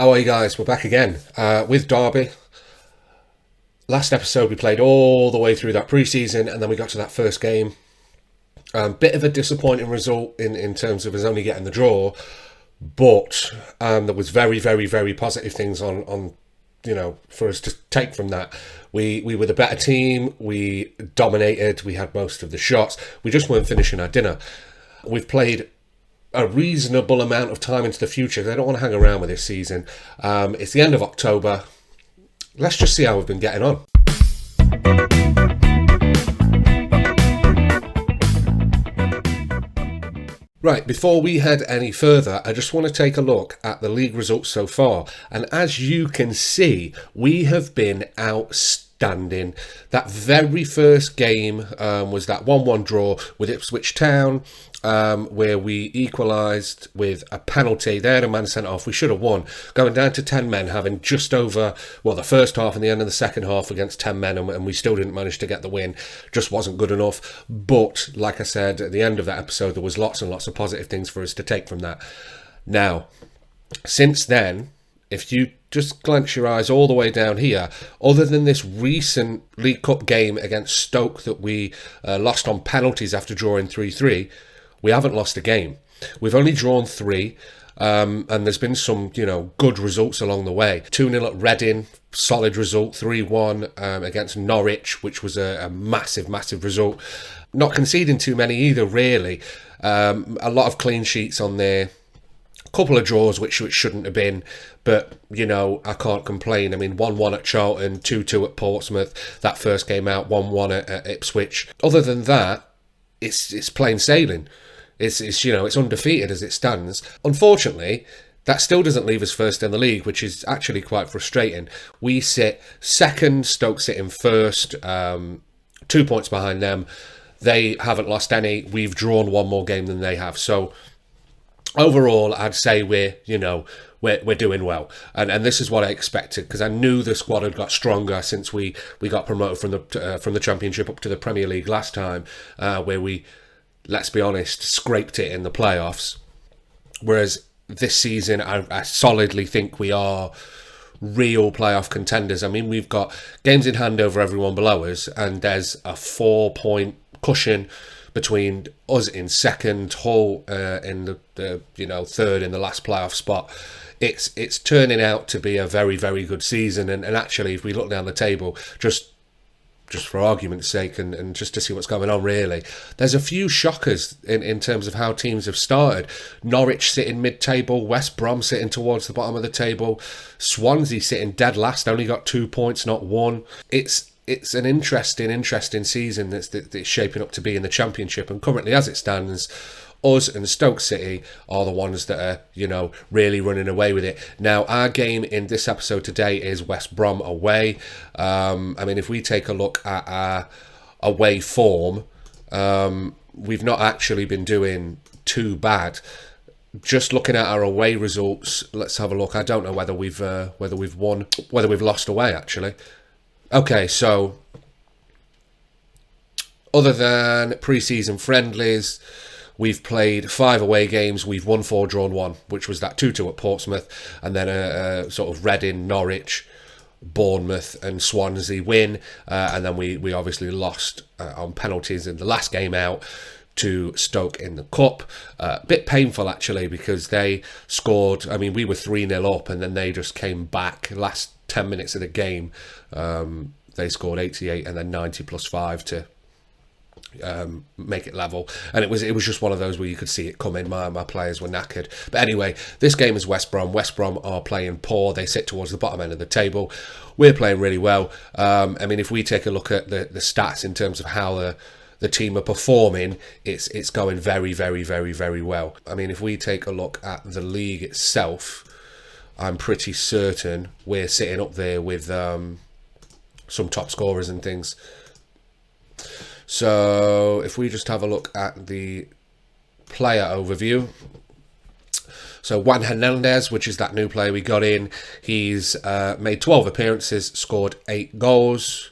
How are you guys? We're back again with Derby. Last episode we played all the way through that pre-season and then we got to that first game. Bit of a disappointing result in terms of us only getting the draw, but there was very, very, very positive things on for us to take from that. We were the better team, we dominated, we had most of the shots, we just weren't finishing our dinner. We've played a reasonable amount of time into the future. I don't want to hang around with this season. It's the end of October. Let's just see how we've been getting on. Right, before we head any further, I just want to take a look at the league results so far. And as you can see, we have been outstanding. That very first game was that 1-1 draw with Ipswich Town, where we equalised with a penalty. They had a man sent off. We should have won. Going down to 10 men, having just over, the first half and the end of the second half against 10 men, and we still didn't manage to get the win. Just wasn't good enough. But, like I said, at the end of that episode, there was lots and lots of positive things for us to take from that. Now, since then, if you just glance your eyes all the way down here, other than this recent League Cup game against Stoke that we lost on penalties after drawing 3-3, we haven't lost a game. We've only drawn 3, and there's been some, good results along the way. 2-0 at Reading, solid result. 3-1 against Norwich, which was a massive, massive result. Not conceding too many either, really. A lot of clean sheets on there. A couple of draws, which shouldn't have been, but, I can't complain. I mean, 1-1 at Charlton, 2-2 at Portsmouth, that first game out, 1-1 at Ipswich. Other than that, it's plain sailing. It's undefeated as it stands. Unfortunately, that still doesn't leave us first in the league, which is actually quite frustrating. We sit second, Stoke sitting first, 2 points behind them. They haven't lost any. We've drawn one more game than they have. So overall, I'd say we're doing well, and this is what I expected, because I knew the squad had got stronger since we got promoted from the Championship up to the Premier League last time, where we, let's be honest, scraped it in the playoffs. Whereas this season, I solidly think we are real playoff contenders. I mean, we've got games in hand over everyone below us, and there's a 4-point cushion between us in second, Hull in the third in the last playoff spot. It's turning out to be a very, very good season, and actually, if we look down the table, just for argument's sake and just to see what's going on, really, there's a few shockers in terms of how teams have started. Norwich sitting mid-table, West Brom sitting towards the bottom of the table, Swansea sitting dead last, only got 2 points, not 1. It's an interesting season that's shaping up to be in the Championship, and currently, as it stands, us and Stoke City are the ones that are, really running away with it. Now, our game in this episode today is West Brom away. If we take a look at our away form, we've not actually been doing too bad. Just looking at our away results, let's have a look. I don't know whether we've won, whether we've lost away, actually. Okay, so other than pre-season friendlies, we've played 5 away games. We've won 4, drawn 1, which was that 2-2 at Portsmouth, and then a sort of Reading, Norwich, Bournemouth and Swansea win, and then we obviously lost on penalties in the last game out to Stoke in the Cup. A bit painful, actually, because they scored. I mean, we were 3-0 up, and then they just came back. Last 10 minutes of the game, they scored 88 and then 90 plus 5 to make it level, and it was just one of those where you could see it coming. My players were knackered. But anyway, this game is West Brom. West Brom are playing poor. They sit towards the bottom end of the table. We're playing really well. If we take a look at the stats in terms of how the team are performing, it's going very, very, very, very well. I mean, if we take a look at the league itself, I'm pretty certain we're sitting up there with some top scorers and things. So if we just have a look at the player overview. So Juan Hernandez, which is that new player we got in, he's made 12 appearances, scored 8 goals.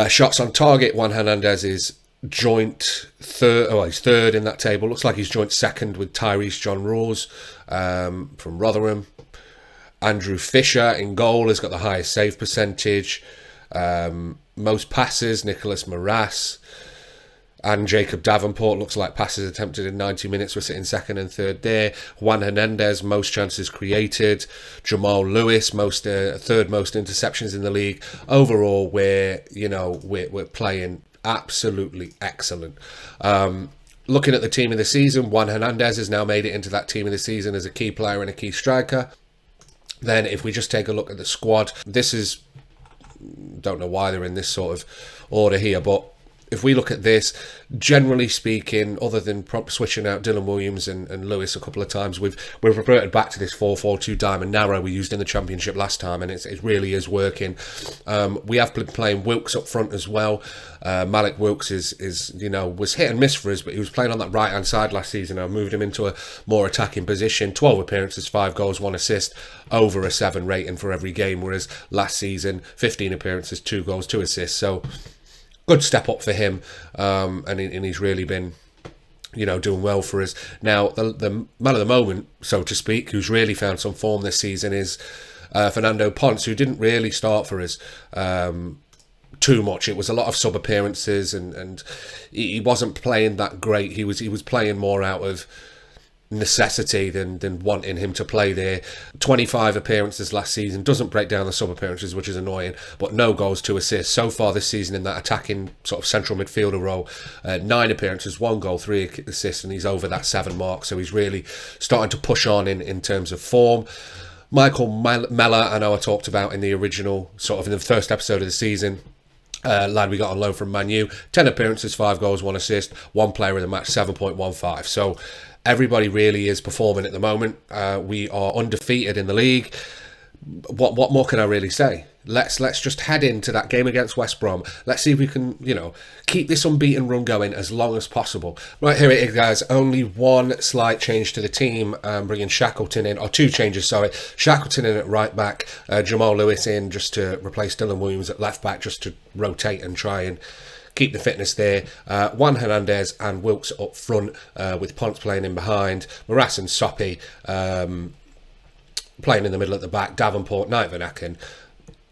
Shots on target, Juan Hernandez is joint third. Oh, he's third in that table. Looks like he's joint second with Tyrese John Rose from Rotherham. Andrew Fisher in goal has got the highest save percentage. Most passes, Nicholas Morass and Jacob Davenport. Looks like passes attempted in 90 minutes. We're sitting second and third there. Juan Hernandez, most chances created. Jamal Lewis, third most interceptions in the league. Overall, we're playing absolutely excellent. Looking at the team of the season, Juan Hernandez has now made it into that team of the season as a key player and a key striker. Then if we just take a look at the squad, this is, don't know why they're in this sort of order here, but if we look at this, generally speaking, other than switching out Dylan Williams and Lewis a couple of times, we've reverted back to this 4-4-2 diamond narrow we used in the Championship last time, and it really is working. We have been playing Wilkes up front as well. Malik Wilkes is was hit and miss for us, but he was playing on that right hand side last season. I moved him into a more attacking position. 12 appearances, 5 goals, 1 assist, over a 7 rating for every game, whereas last season 15 appearances, 2 goals, 2 assists. So good step up for him, and he's really been, doing well for us. Now, the man of the moment, so to speak, who's really found some form this season is Fernando Ponce, who didn't really start for us too much. It was a lot of sub appearances, and he wasn't playing that great. He was playing more out of necessity than wanting him to play there. 25 appearances last season, doesn't break down the sub appearances, which is annoying, but no goals, 2 assists so far this season in that attacking sort of central midfielder role. 9 appearances, 1 goal, 3 assists, and he's over that 7 mark, so he's really starting to push on in terms of form. Michael Mellor, I know I talked about in the original, sort of in the first episode of the season, lad we got on loan from Man U. 10 appearances, 5 goals, 1 assist, 1 player of the match, 7.15. So everybody really is performing at the moment. We are undefeated in the league. What more can I really say? Let's just head into that game against West Brom. Let's see if we can, keep this unbeaten run going as long as possible. Right, here it is, guys. Only one slight change to the team. Bringing Shackleton in, or 2 changes, sorry. Shackleton in at right back, Jamal Lewis in just to replace Dylan Williams at left back, just to rotate and try and keep the fitness there. Juan Hernandez and Wilkes up front, with Ponce playing in behind. Morass and Soppy playing in the middle at the back. Davenport, Knight Van Aken.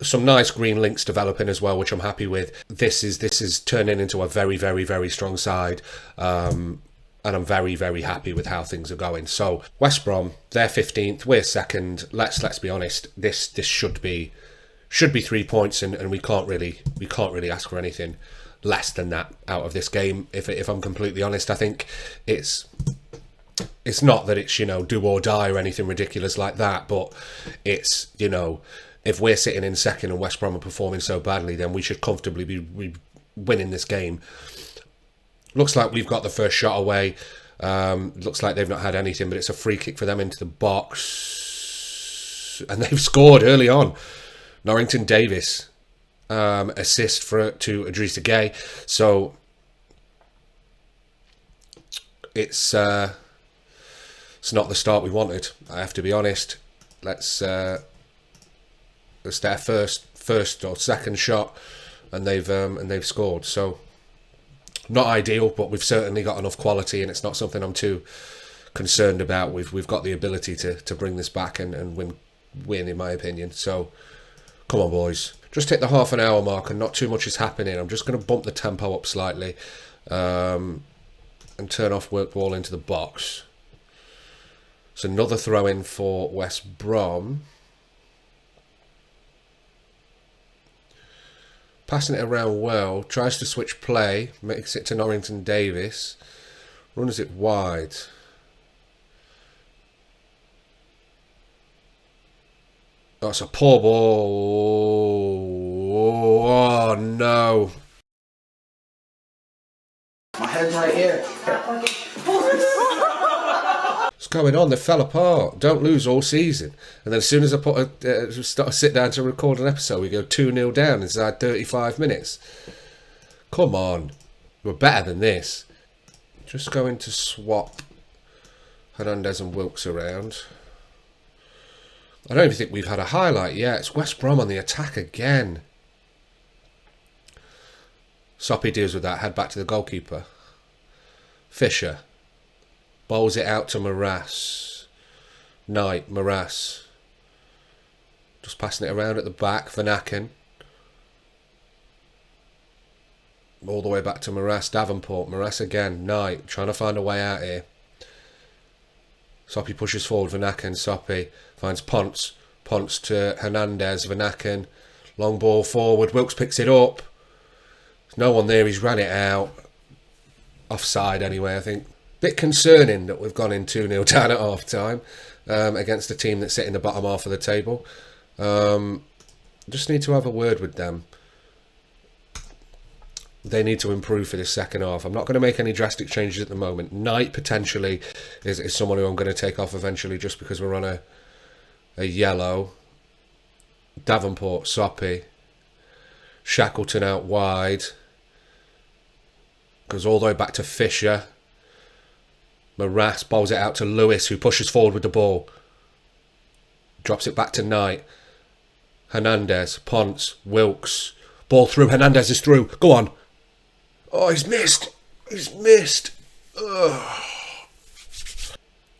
Some nice green links developing as well, which I'm happy with. This is turning into a very, very, very strong side. And I'm very, very happy with how things are going. So West Brom, they're 15th, we're second. Let's be honest. This should be 3 points, and we can't really ask for anything less than that out of this game. If I'm completely honest, I think it's not that it's do or die or anything ridiculous like that, but it's if we're sitting in second and West Brom are performing so badly, then we should comfortably be winning this game. Looks like we've got the first shot away. Looks like they've not had anything, but it's a free kick for them into the box, and they've scored early on. Norrington Davis. Assist to Idrissa Gueye. So it's not the start we wanted, I have to be honest. Let's their first or second shot, and they've scored. So not ideal, but we've certainly got enough quality, and it's not something I'm too concerned about. We've got the ability to bring this back and win, in my opinion. So come on, boys. Just hit the half an hour mark and not too much is happening. I'm just going to bump the tempo up slightly and turn off work ball into the box. It's another throw in for West Brom. Passing it around well. Tries to switch play. Makes it to Norrington Davis. Runs it wide. Oh, it's a poor ball. Oh, no. My head's right here. What's going on? They fell apart. Don't lose all season. And then as soon as I sit down to record an episode, we go 2-0 down inside 35 minutes. Come on. We're better than this. Just going to swap Hernandez and Wilkes around. I don't even think we've had a highlight yet. It's West Brom on the attack again. Soppy deals with that. Head back to the goalkeeper. Fisher. Bowls it out to Morass. Knight, Morass. Just passing it around at the back. Vanaken. All the way back to Morass. Davenport. Morass again. Knight. Trying to find a way out here. Soppy pushes forward. Vanaken. Soppy finds Ponce. Ponce to Hernandez. Vanaken. Long ball forward. Wilkes picks it up. There's no one there. He's ran it out. Offside anyway, I think. Bit concerning that we've gone in 2-0 down at half time against a team that's sitting in the bottom half of the table. Just need to have a word with them. They need to improve for this second half. I'm not going to make any drastic changes at the moment. Knight potentially is someone who I'm going to take off eventually just because we're on a yellow. Davenport, Soppy. Shackleton out wide. Goes all the way back to Fisher. Morass bowls it out to Lewis, who pushes forward with the ball. Drops it back to Knight. Hernandez, Ponce, Wilkes. Ball through. Hernandez is through. Go on. Oh, he's missed. He's missed. Ugh.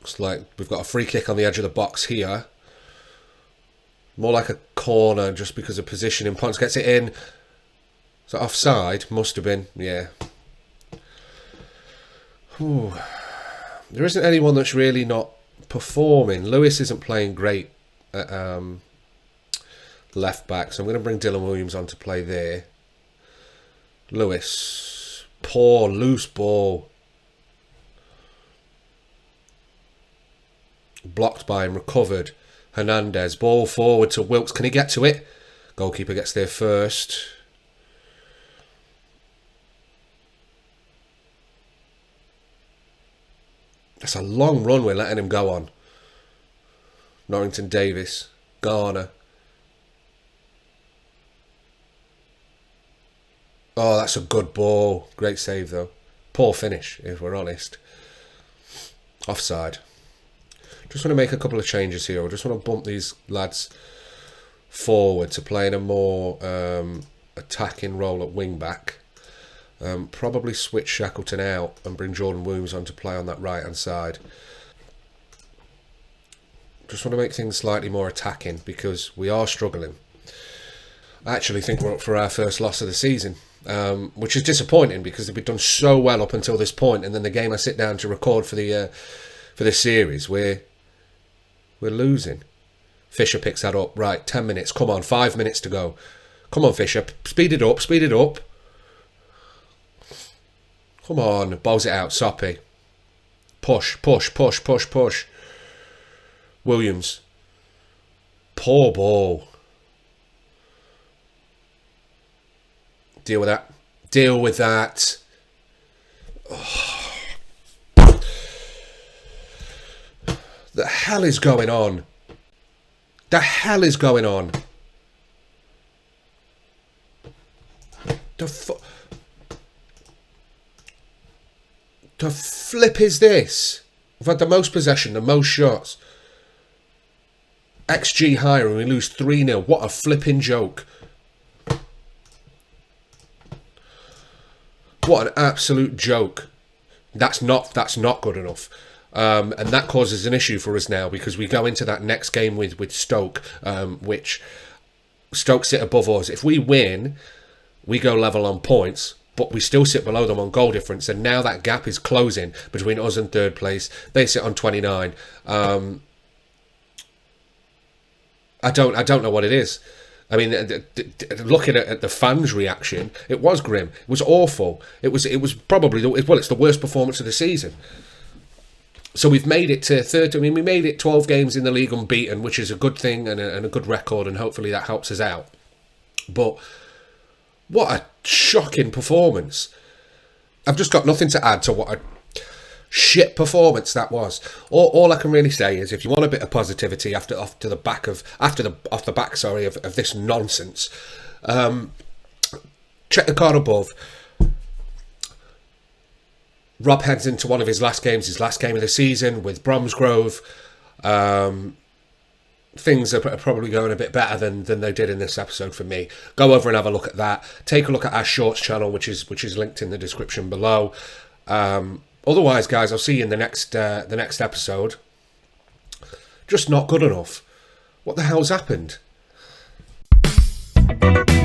Looks like we've got a free kick on the edge of the box here. More like a corner just because of positioning. Ponce gets it in. Is that offside? Must have been. Yeah. Ooh. There isn't anyone that's really not performing. Lewis isn't playing great at left back, so I'm going to bring Dylan Williams on to play there. Lewis, poor loose ball. Blocked by him, recovered. Hernandez, ball forward to Wilkes. Can he get to it? Goalkeeper gets there first. That's a long run we're letting him go on. Norrington Davis. Garner. Oh, that's a good ball. Great save, though. Poor finish, if we're honest. Offside. Just want to make a couple of changes here. I just want to bump these lads forward to play in a more attacking role at wing-back. Probably switch Shackleton out and bring Jordan Williams on to play on that right-hand side. Just want to make things slightly more attacking because we are struggling. I actually think we're up for our first loss of the season, which is disappointing because we've done so well up until this point, and then the game I sit down to record for this series, we're losing. Fisher picks that up. Right, 10 minutes. Come on, 5 minutes to go. Come on, Fisher. Speed it up. Speed it up. Come on, bowls it out, Soppy. Push, push, push, push, push. Williams. Poor ball. Deal with that. Deal with that. Oh. The hell is going on? The hell is going on? The flip is this? We've had the most possession, the most shots. XG higher and we lose 3-0. What a flipping joke. What an absolute joke. That's not good enough. And that causes an issue for us now because we go into that next game with Stoke, which Stoke sit above us. If we win, we go level on points, but we still sit below them on goal difference, and now that gap is closing between us and third place. They sit on 29. I don't know what it is. I mean, looking at the fans' reaction, it was grim. It was awful. It was probably it's the worst performance of the season. So we've made it to third. I mean, we made it 12 games in the league unbeaten, which is a good thing and a good record, and hopefully that helps us out. But what a shocking performance. I've just got nothing to add to what a shit performance that was. All I can really say is if you want a bit of positivity off the back of this nonsense, check the card above. Rob heads into one of his last games, his last game of the season with Bromsgrove. Things are probably going a bit better than they did in this episode for me. Go over and have a look at that. Take a look at our shorts channel, which is linked in the description below. Otherwise, guys, I'll see you in the next episode. Just not good enough. What the hell's happened? Bye.